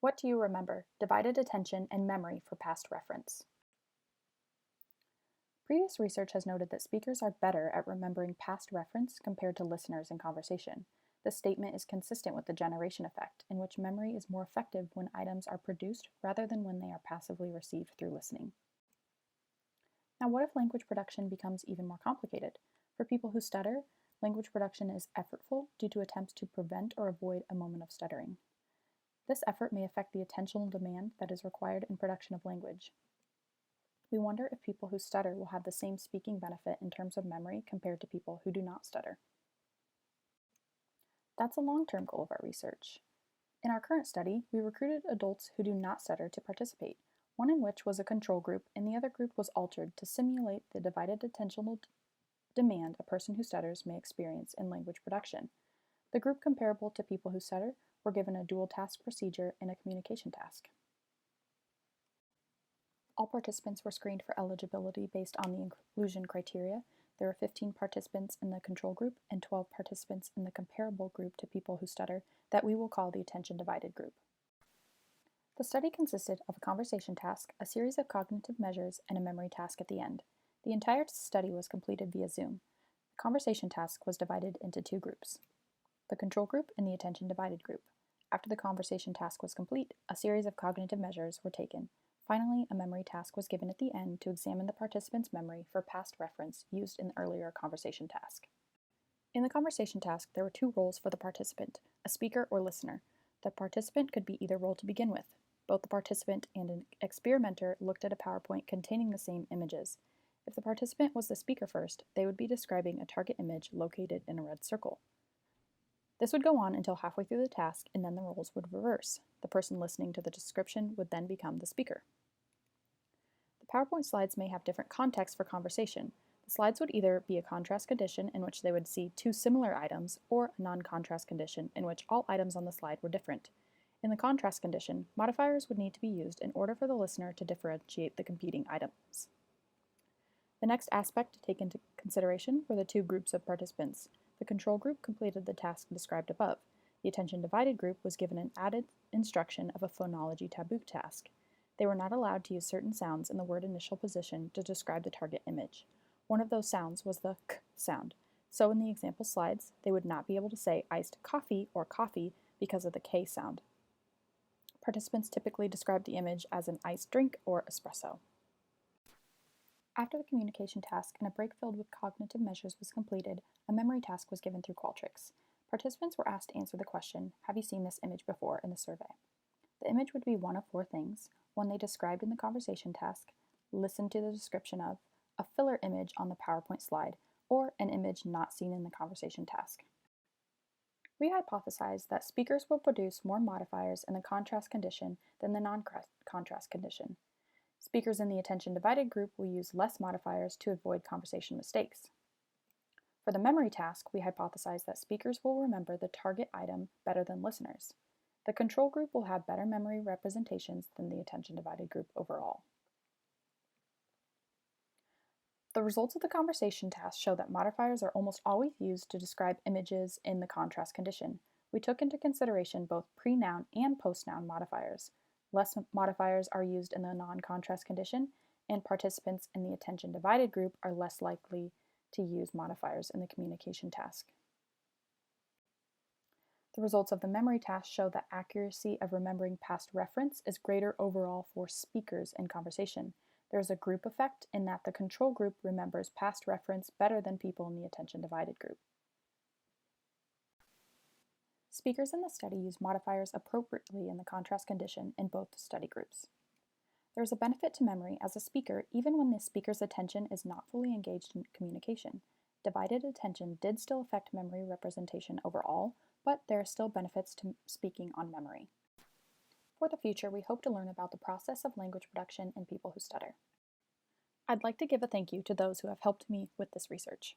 What do you remember? Divided attention and memory for past reference. Previous research has noted that speakers are better at remembering past reference compared to listeners in conversation. This statement is consistent with the generation effect, in which memory is more effective when items are produced rather than when they are passively received through listening. Now, what if language production becomes even more complicated? For people who stutter, language production is effortful due to attempts to prevent or avoid a moment of stuttering. This effort may affect the attentional demand that is required in production of language. We wonder if people who stutter will have the same speaking benefit in terms of memory compared to people who do not stutter. That's a long-term goal of our research. In our current study, we recruited adults who do not stutter to participate, one in which was a control group and the other group was altered to simulate the divided attentional demand a person who stutters may experience in language production. The group comparable to people who stutter were given a dual task procedure and a communication task. All participants were screened for eligibility based on the inclusion criteria. There were 15 participants in the control group and 12 participants in the comparable group to people who stutter that we will call the attention-divided group. The study consisted of a conversation task, a series of cognitive measures, and a memory task at the end. The entire study was completed via Zoom. The conversation task was divided into two groups, the control group and the attention-divided group. After the conversation task was complete, a series of cognitive measures were taken. Finally, a memory task was given at the end to examine the participant's memory for past reference used in the earlier conversation task. In the conversation task, there were two roles for the participant, a speaker or listener. The participant could be either role to begin with. Both the participant and an experimenter looked at a PowerPoint containing the same images. If the participant was the speaker first, they would be describing a target image located in a red circle. This would go on until halfway through the task, and then the roles would reverse. The person listening to the description would then become the speaker. The PowerPoint slides may have different context for conversation. The slides would either be a contrast condition in which they would see two similar items, or a non-contrast condition in which all items on the slide were different. In the contrast condition, modifiers would need to be used in order for the listener to differentiate the competing items. The next aspect to take into consideration were the two groups of participants. The control group completed the task described above. The attention-divided group was given an added instruction of a phonology taboo task. They were not allowed to use certain sounds in the word initial position to describe the target image. One of those sounds was the k sound. So in the example slides, they would not be able to say iced coffee or coffee because of the k sound. Participants typically described the image as an iced drink or espresso. After the communication task and a break filled with cognitive measures was completed, a memory task was given through Qualtrics. Participants were asked to answer the question, "Have you seen this image before?" in the survey. The image would be one of four things: one they described in the conversation task, listened to the description of, a filler image on the PowerPoint slide, or an image not seen in the conversation task. We hypothesized that speakers will produce more modifiers in the contrast condition than the non-contrast condition. Speakers in the attention-divided group will use less modifiers to avoid conversation mistakes. For the memory task, we hypothesized that speakers will remember the target item better than listeners. The control group will have better memory representations than the attention-divided group overall. The results of the conversation task show that modifiers are almost always used to describe images in the contrast condition. We took into consideration both pre-noun and post-noun modifiers. Less modifiers are used in the non-contrast condition, and participants in the attention-divided group are less likely to use modifiers in the communication task. The results of the memory task show that accuracy of remembering past reference is greater overall for speakers in conversation. There is a group effect in that the control group remembers past reference better than people in the attention-divided group. Speakers in the study use modifiers appropriately in the contrast condition in both study groups. There is a benefit to memory as a speaker even when the speaker's attention is not fully engaged in communication. Divided attention did still affect memory representation overall, but there are still benefits to speaking on memory. For the future, we hope to learn about the process of language production in people who stutter. I'd like to give a thank you to those who have helped me with this research.